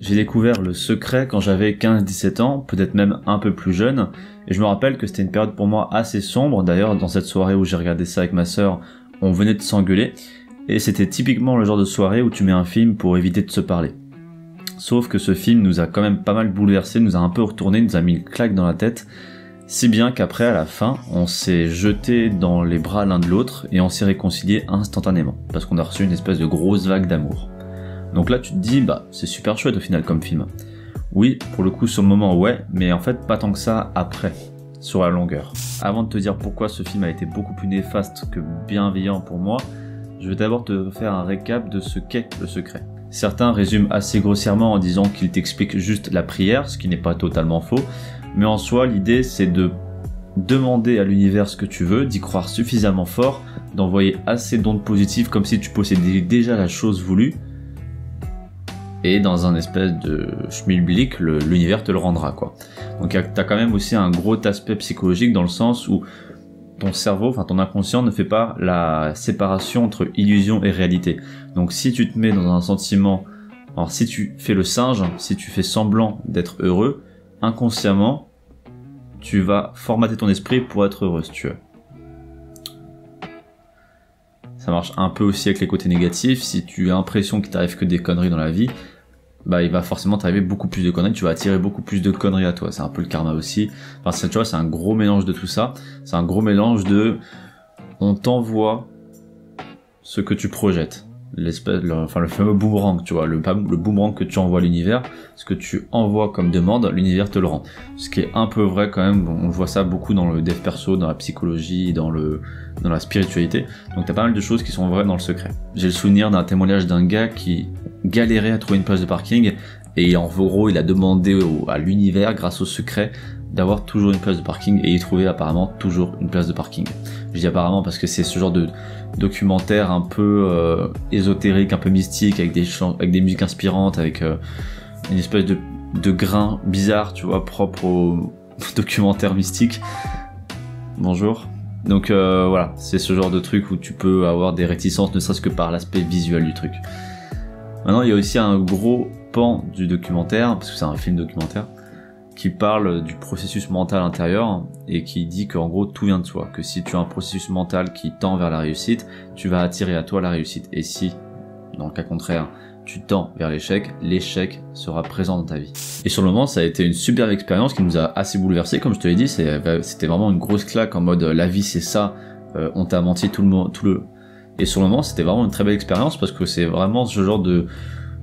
J'ai découvert Le Secret quand j'avais 15-17 ans, peut-être même un peu plus jeune, et je me rappelle que c'était une période pour moi assez sombre. D'ailleurs, dans cette soirée où j'ai regardé ça avec ma sœur, on venait de s'engueuler, et c'était typiquement le genre de soirée où tu mets un film pour éviter de se parler. Sauf que ce film nous a quand même pas mal bouleversé, nous a un peu retourné, nous a mis une claque dans la tête, si bien qu'après, à la fin, on s'est jeté dans les bras l'un de l'autre et on s'est réconcilié instantanément, parce qu'on a reçu une espèce de grosse vague d'amour. Donc là, tu te dis, c'est super chouette au final comme film. Oui, pour le coup, sur le moment, ouais, mais en fait, pas tant que ça après, sur la longueur. Avant de te dire pourquoi ce film a été beaucoup plus néfaste que bienveillant pour moi, je vais d'abord te faire un récap de ce qu'est Le Secret. Certains résument assez grossièrement en disant qu'il t'explique juste la prière, ce qui n'est pas totalement faux, mais en soi, l'idée, c'est de demander à l'univers ce que tu veux, d'y croire suffisamment fort, d'envoyer assez d'ondes positives comme si tu possédais déjà la chose voulue, et dans un espèce de schmilblick, l'univers te le rendra, quoi. Donc t'as quand même aussi un gros aspect psychologique dans le sens où ton cerveau, enfin ton inconscient ne fait pas la séparation entre illusion et réalité. Donc si tu te mets dans un sentiment, alors si tu fais le singe, si tu fais semblant d'être heureux, inconsciemment, tu vas formater ton esprit pour être heureux, si tu veux. Ça marche un peu aussi avec les côtés négatifs. Si tu as l'impression qu'il t'arrive que des conneries dans la vie, il va forcément t'arriver beaucoup plus de conneries, tu vas attirer beaucoup plus de conneries à toi. C'est un peu le karma aussi. Enfin, tu vois, c'est un gros mélange de tout ça. C'est un gros mélange de... On t'envoie ce que tu projettes. Le fameux boomerang, tu vois, le boomerang que tu envoies à l'univers, ce que tu envoies comme demande, l'univers te le rend. Ce qui est un peu vrai quand même, on voit ça beaucoup dans le dev perso, dans la psychologie, dans la spiritualité. Donc t'as pas mal de choses qui sont vraies dans Le Secret. J'ai le souvenir d'un témoignage d'un gars qui galérait à trouver une place de parking, et en gros il a demandé à l'univers, grâce au secret, d'avoir toujours une place de parking, et il trouvait apparemment toujours une place de parking. Je dis apparemment parce que c'est ce genre de documentaire un peu ésotérique, un peu mystique, avec des musiques inspirantes, avec une espèce de grain bizarre, tu vois, propre au documentaire mystique. Bonjour. Donc voilà, c'est ce genre de truc où tu peux avoir des réticences, ne serait-ce que par l'aspect visuel du truc. Maintenant, il y a aussi un gros pan du documentaire, parce que c'est un film documentaire, qui parle du processus mental intérieur et qui dit qu'en gros tout vient de soi, que si tu as un processus mental qui tend vers la réussite, tu vas attirer à toi la réussite, et si, dans le cas contraire, tu tends vers l'échec, l'échec sera présent dans ta vie. Et sur le moment, ça a été une superbe expérience qui nous a assez bouleversé, comme je te l'ai dit, c'était vraiment une grosse claque en mode la vie c'est ça, on t'a menti Et sur le moment, c'était vraiment une très belle expérience parce que c'est vraiment ce genre de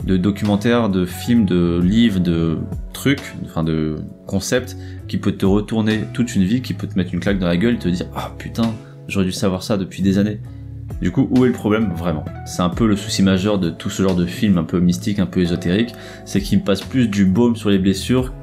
documentaire, de film, de livre, de trucs, enfin de concept qui peut te retourner toute une vie, qui peut te mettre une claque dans la gueule et te dire ah putain, j'aurais dû savoir ça depuis des années. Du coup, où est le problème vraiment? C'est un peu le souci majeur de tout ce genre de film un peu mystique, un peu ésotérique, c'est qu'ils me passent plus du baume sur les blessures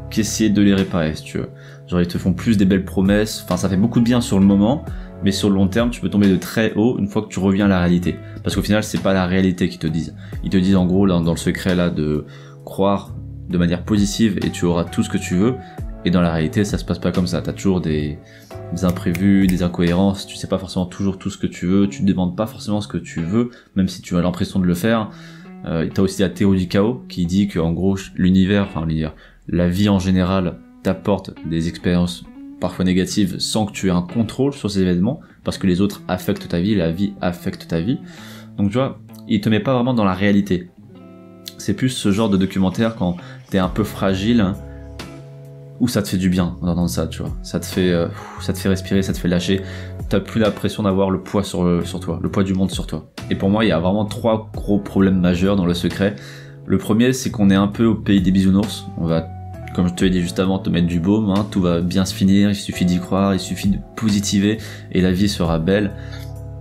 qu'essayer de les réparer, si tu veux. Genre ils te font plus des belles promesses, enfin ça fait beaucoup de bien sur le moment, mais sur le long terme, tu peux tomber de très haut une fois que tu reviens à la réalité. Parce qu'au final, c'est pas la réalité qu'ils te disent. Ils te disent en gros, dans le secret là, de croire de manière positive et tu auras tout ce que tu veux. Et dans la réalité, ça se passe pas comme ça. T'as toujours des imprévus, des incohérences, tu sais pas forcément toujours tout ce que tu veux, tu te demandes pas forcément ce que tu veux, même si tu as l'impression de le faire. T'as aussi la théorie du chaos qui dit que en gros, la vie en général t'apporte des expériences parfois négatives sans que tu aies un contrôle sur ces événements, parce que les autres affectent ta vie, la vie affecte ta vie. Donc tu vois, il te met pas vraiment dans la réalité. C'est plus ce genre de documentaire quand t'es un peu fragile, où ça te fait du bien d'entendre ça, tu vois. Ça te fait respirer, ça te fait lâcher. T'as plus l'impression d'avoir le poids sur toi, le poids du monde sur toi. Et pour moi, il y a vraiment 3 gros problèmes majeurs dans Le Secret. Le premier, c'est qu'on est un peu au pays des bisounours. On va, comme je te l'ai dit juste avant, te mettre du baume, hein, tout va bien se finir, il suffit d'y croire, il suffit de positiver et la vie sera belle.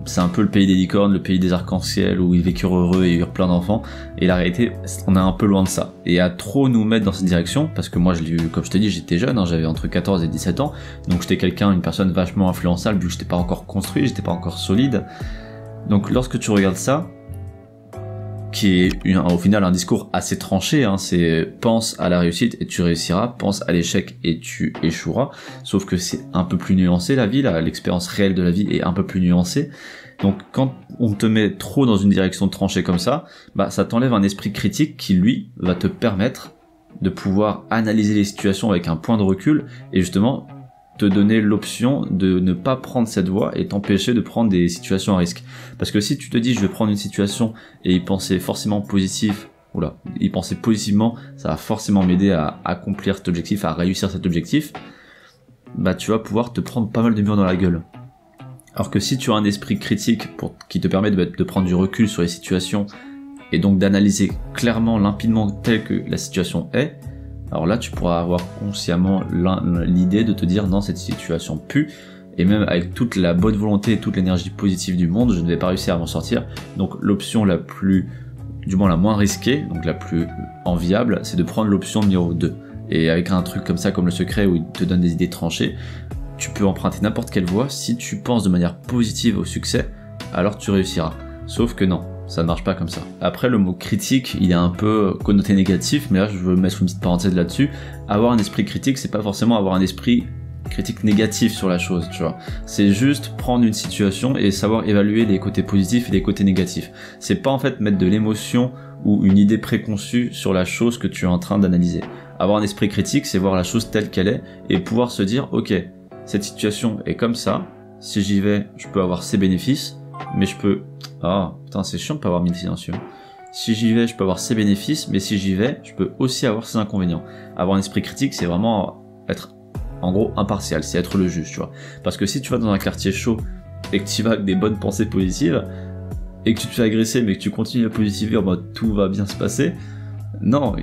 C'est un peu le pays des licornes, le pays des arcs-en-ciel où ils vécurent heureux et eurent plein d'enfants. Et la réalité, on est un peu loin de ça. Et à trop nous mettre dans cette direction, parce que moi, comme je te dis, j'étais jeune, hein, j'avais entre 14 et 17 ans, donc j'étais une personne vachement influençable, vu que j'étais pas encore construit, j'étais pas encore solide. Donc lorsque tu regardes ça, qui est au final un discours assez tranché, hein, c'est pense à la réussite et tu réussiras, pense à l'échec et tu échoueras, sauf que c'est un peu plus nuancé la vie, l'expérience réelle de la vie est un peu plus nuancée, Donc quand on te met trop dans une direction tranchée comme ça, bah ça t'enlève un esprit critique qui lui va te permettre de pouvoir analyser les situations avec un point de recul et justement te donner l'option de ne pas prendre cette voie et t'empêcher de prendre des situations à risque. Parce que si tu te dis je vais prendre une situation et y penser forcément positif, y penser positivement, ça va forcément m'aider à accomplir cet objectif, à réussir cet objectif, bah tu vas pouvoir te prendre pas mal de murs dans la gueule. Alors que si tu as un esprit critique qui te permet de prendre du recul sur les situations et donc d'analyser clairement, limpidement telle que la situation est, alors là tu pourras avoir consciemment l'idée de te dire non, cette situation pue, et même avec toute la bonne volonté et toute l'énergie positive du monde, je ne vais pas réussir à m'en sortir. Donc l'option la moins risquée, donc la plus enviable, c'est de prendre l'option numéro 2. Et avec un truc comme ça, comme le secret, où il te donne des idées tranchées, tu peux emprunter n'importe quelle voie. Si tu penses de manière positive au succès, alors tu réussiras. Sauf que non, ça ne marche pas comme ça. Après, le mot critique, il est un peu connoté négatif, mais là, je veux mettre une petite parenthèse là-dessus. Avoir un esprit critique, c'est pas forcément avoir un esprit critique négatif sur la chose, tu vois. C'est juste prendre une situation et savoir évaluer les côtés positifs et les côtés négatifs. C'est pas en fait mettre de l'émotion ou une idée préconçue sur la chose que tu es en train d'analyser. Avoir un esprit critique, c'est voir la chose telle qu'elle est et pouvoir se dire, ok, cette situation est comme ça, si j'y vais, je peux avoir ces bénéfices, mais je peux... Ah, putain, c'est chiant de pas avoir mis le silencieux. Si j'y vais, je peux avoir ces bénéfices, mais si j'y vais, je peux aussi avoir ces inconvénients. Avoir un esprit critique, c'est vraiment être, en gros, impartial, c'est être le juge, tu vois. Parce que si tu vas dans un quartier chaud et que tu vas avec des bonnes pensées positives, et que tu te fais agresser, mais que tu continues à positiver en mode tout va bien se passer, non,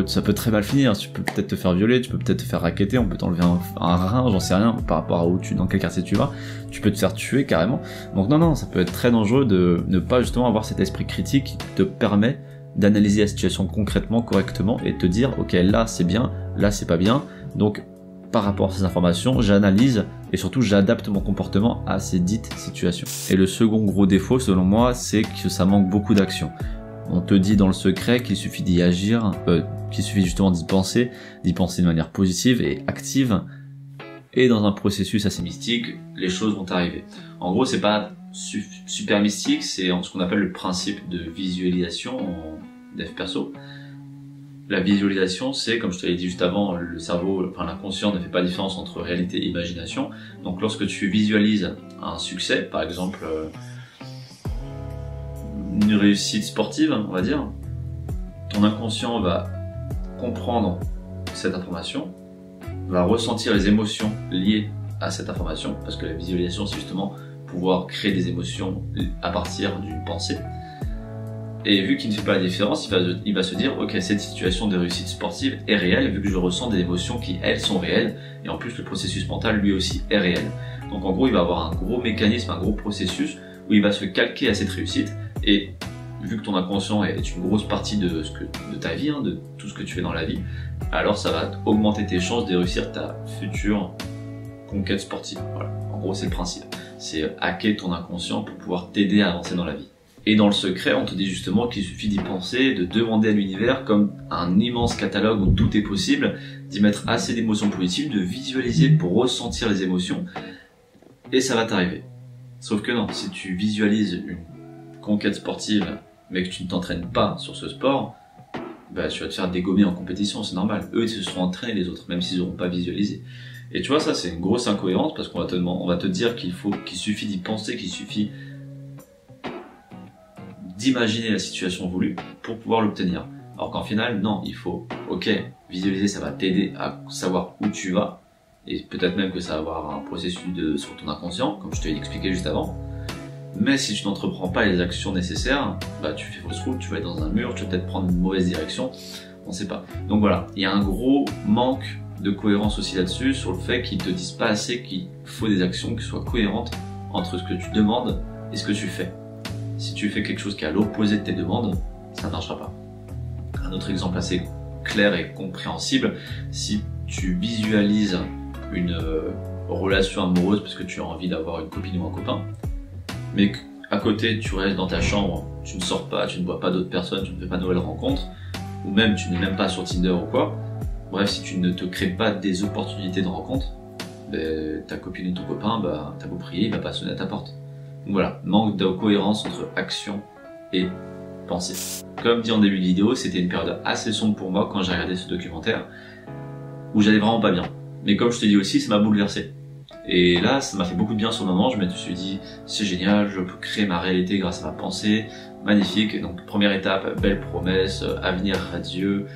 ça peut très mal finir. Tu peux peut-être te faire violer, tu peux peut-être te faire racketter, on peut t'enlever un rein, j'en sais rien, par rapport à dans quel quartier tu vas. Tu peux te faire tuer carrément. Donc non, ça peut être très dangereux de ne pas justement avoir cet esprit critique qui te permet d'analyser la situation concrètement, correctement, et de te dire, ok, là c'est bien, là c'est pas bien. Donc par rapport à ces informations, j'analyse et surtout j'adapte mon comportement à ces dites situations. Et le second gros défaut, selon moi, c'est que ça manque beaucoup d'action. On te dit dans le secret qu'il suffit d'y agir, qu'il suffit justement d'y penser de manière positive et active, et dans un processus assez mystique, les choses vont arriver. En gros, c'est pas super mystique, c'est ce qu'on appelle le principe de visualisation en dev perso. La visualisation, c'est, comme je te l'ai dit juste avant, le cerveau, enfin l'inconscient ne fait pas la différence entre réalité et imagination. Donc lorsque tu visualises un succès, par exemple une réussite sportive, on va dire, ton inconscient va comprendre cette information, va ressentir les émotions liées à cette information, parce que la visualisation, c'est justement pouvoir créer des émotions à partir d'une pensée. Et vu qu'il ne fait pas la différence, il va se dire, ok, cette situation de réussite sportive est réelle, vu que je ressens des émotions qui, elles, sont réelles, et en plus, le processus mental, lui aussi, est réel. Donc en gros, il va avoir un gros mécanisme, un gros processus, où il va se calquer à cette réussite, et vu que ton inconscient est une grosse partie de ta vie, de tout ce que tu fais dans la vie, alors ça va augmenter tes chances de réussir ta future conquête sportive. Voilà. En gros, c'est le principe. C'est hacker ton inconscient pour pouvoir t'aider à avancer dans la vie. Et dans le secret, on te dit justement qu'il suffit d'y penser, de demander à l'univers, comme un immense catalogue où tout est possible, d'y mettre assez d'émotions positives, de visualiser pour ressentir les émotions, et ça va t'arriver. Sauf que non, si tu visualises une conquête sportive, mais que tu ne t'entraînes pas sur ce sport, bah, tu vas te faire dégommer en compétition, c'est normal. Eux, ils se sont entraînés, les autres, même s'ils n'auront pas visualisé. Et tu vois, ça, c'est une grosse incohérence, parce qu'on va te dire qu'il suffit d'y penser, qu'il suffit d'imaginer la situation voulue pour pouvoir l'obtenir. Alors qu'en final, non, il faut, ok, visualiser, ça va t'aider à savoir où tu vas, et peut-être même que ça va avoir un processus sur ton inconscient, comme je te l'ai expliqué juste avant. Mais si tu n'entreprends pas les actions nécessaires, bah tu fais fausse route, tu vas être dans un mur, tu vas peut-être prendre une mauvaise direction, on sait pas. Donc voilà, il y a un gros manque de cohérence aussi là-dessus, sur le fait qu'ils te disent pas assez qu'il faut des actions qui soient cohérentes entre ce que tu demandes et ce que tu fais. Si tu fais quelque chose qui est à l'opposé de tes demandes, ça ne marchera pas. Un autre exemple assez clair et compréhensible, si tu visualises une relation amoureuse parce que tu as envie d'avoir une copine ou un copain, mais qu'à côté tu restes dans ta chambre, tu ne sors pas, tu ne vois pas d'autres personnes, tu ne fais pas de nouvelles rencontres, ou même tu n'es même pas sur Tinder ou quoi, bref, si tu ne te crées pas des opportunités de rencontre, ta copine ou ton copain, t'as beau prier, il va pas sonner à ta porte. Donc voilà, manque de cohérence entre action et pensée. Comme dit en début de vidéo, c'était une période assez sombre pour moi quand j'ai regardé ce documentaire, où j'allais vraiment pas bien. Mais comme je te dis aussi, ça m'a bouleversé. Et là, ça m'a fait beaucoup de bien sur le moment. Je me suis dit, c'est génial, je peux créer ma réalité grâce à ma pensée. Magnifique. Donc première étape, belle promesse, avenir radieux,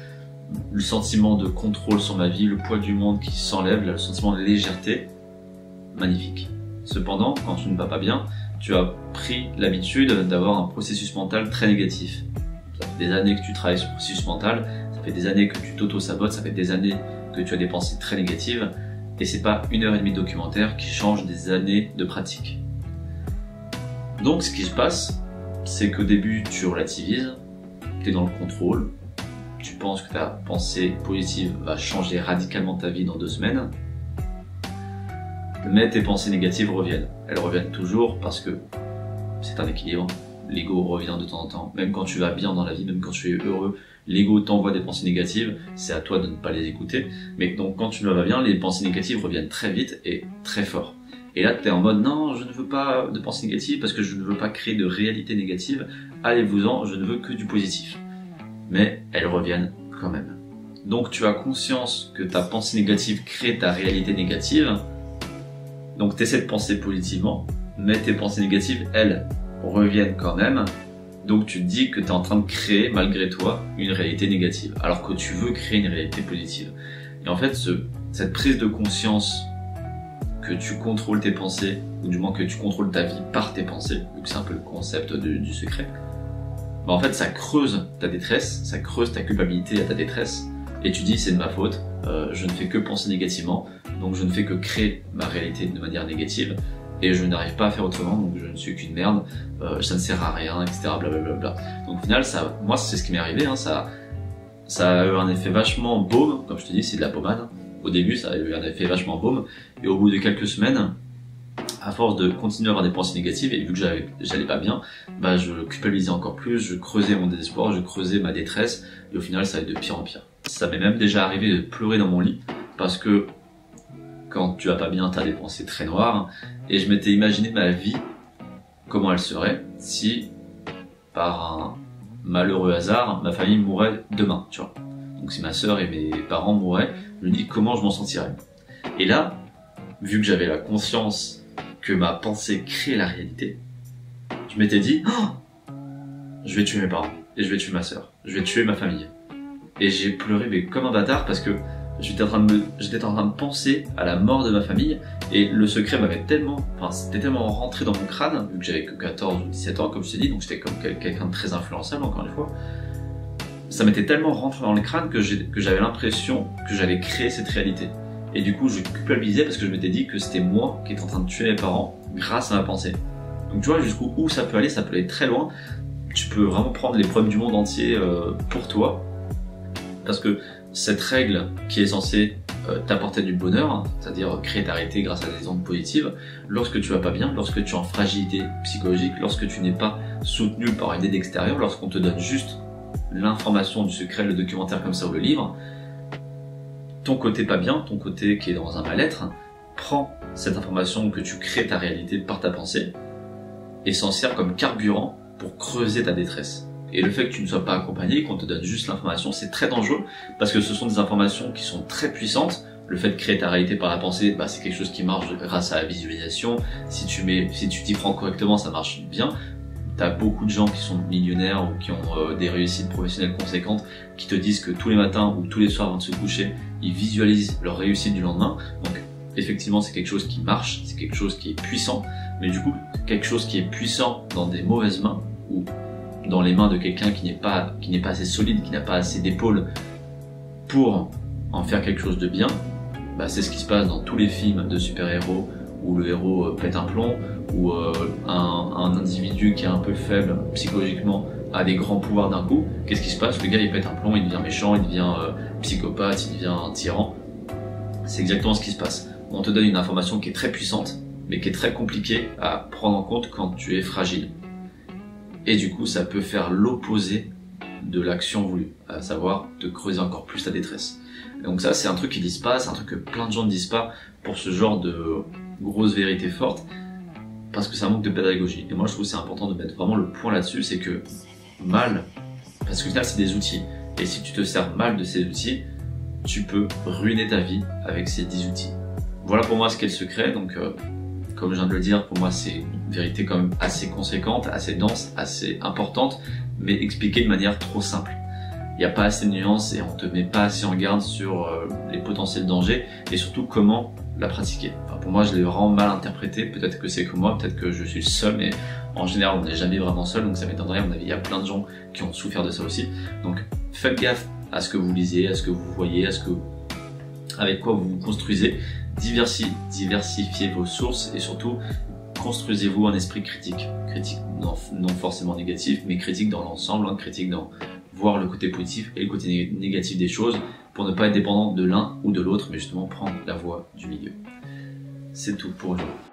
le sentiment de contrôle sur ma vie, le poids du monde qui s'enlève, le sentiment de légèreté. Magnifique. Cependant, quand tu ne vas pas bien, tu as pris l'habitude d'avoir un processus mental très négatif. Ça fait des années que tu travailles sur le processus mental, ça fait des années que tu t'auto-sabotes, ça fait des années que tu as des pensées très négatives, et c'est pas 1h30 de documentaire qui change des années de pratique. Donc ce qui se passe, c'est qu'au début tu relativises, tu es dans le contrôle, tu penses que ta pensée positive va changer radicalement ta vie dans 2 semaines, mais tes pensées négatives reviennent. Elles reviennent toujours parce que c'est un équilibre. L'ego revient de temps en temps, même quand tu vas bien dans la vie, même quand tu es heureux, l'ego t'envoie des pensées négatives, c'est à toi de ne pas les écouter. Mais donc quand tu ne vas bien, les pensées négatives reviennent très vite et très fort. Et là tu es en mode non, je ne veux pas de pensées négatives parce que je ne veux pas créer de réalité négative, allez-vous-en, je ne veux que du positif. Mais elles reviennent quand même. Donc tu as conscience que ta pensée négative crée ta réalité négative, donc tu essaies de penser positivement, mais tes pensées négatives, elles, reviennent quand même. Donc tu te dis que tu es en train de créer, malgré toi, une réalité négative, alors que tu veux créer une réalité positive. Et en fait, cette prise de conscience que tu contrôles tes pensées, ou du moins que tu contrôles ta vie par tes pensées, vu que c'est un peu le concept du secret, bah en fait ça creuse ta détresse, ça creuse ta culpabilité à ta détresse, et tu dis c'est de ma faute, je ne fais que penser négativement, donc je ne fais que créer ma réalité de manière négative, et je n'arrive pas à faire autrement, donc je ne suis qu'une merde, ça ne sert à rien, etc. Blablabla. Donc au final, moi c'est ce qui m'est arrivé, hein, ça a eu un effet vachement baume, comme je te dis, c'est de la pommade. Au début, ça a eu un effet vachement baume, et au bout de quelques semaines, à force de continuer à avoir des pensées négatives, et vu que j'allais pas bien, bah je culpabilisais encore plus, je creusais mon désespoir, je creusais ma détresse, et au final ça allait de pire en pire. Ça m'est même déjà arrivé de pleurer dans mon lit, parce que quand tu vas pas bien, tu as des pensées très noires, et je m'étais imaginé ma vie, comment elle serait, si, par un malheureux hasard, ma famille mourrait demain, tu vois. Donc si ma sœur et mes parents mourraient, je me dis comment je m'en sentirais. Et là, vu que j'avais la conscience que ma pensée crée la réalité, je m'étais dit, oh, je vais tuer mes parents, et je vais tuer ma sœur, je vais tuer ma famille. Et j'ai pleuré mais comme un bâtard parce que j'étais en train de penser à la mort de ma famille, et le secret m'avait c'était tellement rentré dans mon crâne, vu que j'avais que 14 ou 17 ans comme je t'ai dit, donc j'étais comme quelqu'un de très influençable encore une fois. Ça m'était tellement rentré dans le crâne que j'avais l'impression que j'allais créer cette réalité. Et du coup je culpabilisais parce que je m'étais dit que c'était moi qui étais en train de tuer mes parents grâce à ma pensée. Donc tu vois jusqu'où ça peut aller très loin. Tu peux vraiment prendre les problèmes du monde entier pour toi. Parce que cette règle qui est censée t'apporter du bonheur, c'est-à-dire créer ta réalité grâce à des ondes positives, lorsque tu vas pas bien, lorsque tu es en fragilité psychologique, lorsque tu n'es pas soutenu par une aide extérieure, lorsqu'on te donne juste l'information du secret, le documentaire comme ça ou le livre, ton côté pas bien, ton côté qui est dans un mal-être, prend cette information que tu crées ta réalité par ta pensée et s'en sert comme carburant pour creuser ta détresse. Et le fait que tu ne sois pas accompagné, qu'on te donne juste l'information, c'est très dangereux parce que ce sont des informations qui sont très puissantes. Le fait de créer ta réalité par la pensée, bah, c'est quelque chose qui marche grâce à la visualisation. Si tu t'y prends correctement, ça marche bien. T'as beaucoup de gens qui sont millionnaires ou qui ont des réussites professionnelles conséquentes qui te disent que tous les matins ou tous les soirs avant de se coucher, ils visualisent leur réussite du lendemain. Donc effectivement, c'est quelque chose qui marche, c'est quelque chose qui est puissant. Mais du coup, quelque chose qui est puissant dans des mauvaises mains ou dans les mains de quelqu'un qui n'est pas assez solide, qui n'a pas assez d'épaules pour en faire quelque chose de bien, bah c'est ce qui se passe dans tous les films de super-héros où le héros pète un plomb, où un individu qui est un peu faible psychologiquement a des grands pouvoirs d'un coup. Qu'est-ce qui se passe? Le gars il pète un plomb, il devient méchant, il devient psychopathe, il devient un tyran. C'est exactement ce qui se passe. On te donne une information qui est très puissante, mais qui est très compliquée à prendre en compte quand tu es fragile. Et du coup, ça peut faire l'opposé de l'action voulue, à savoir te creuser encore plus ta détresse. Et donc ça, c'est un truc qu'ils disent pas, c'est un truc que plein de gens ne disent pas pour ce genre de grosses vérités fortes. parce que c'est un manque de pédagogie. Et moi, je trouve que c'est important de mettre vraiment le point là-dessus, c'est que mal, parce que là, c'est des outils. Et si tu te sers mal de ces outils, tu peux ruiner ta vie avec ces 10 outils. Voilà pour moi ce qu'est le secret. Donc, comme je viens de le dire, pour moi, c'est une vérité quand même assez conséquente, assez dense, assez importante, mais expliquée de manière trop simple. Il n'y a pas assez de nuances et on te met pas assez en garde sur les potentiels dangers et surtout comment la pratiquer. Enfin, pour moi, je l'ai vraiment mal interprété. Peut-être que c'est que moi, peut-être que je suis le seul, mais en général, on n'est jamais vraiment seul, donc ça m'étonnerait. À mon avis, il y a plein de gens qui ont souffert de ça aussi. Donc, faites gaffe à ce que vous lisez, à ce que vous voyez, avec quoi vous vous construisez. Diversifiez vos sources et surtout, construisez-vous un esprit critique. Critique non forcément négatif, mais critique dans l'ensemble, critique dans voir le côté positif et le côté négatif des choses pour ne pas être dépendant de l'un ou de l'autre, mais justement prendre la voie du milieu. C'est tout pour aujourd'hui.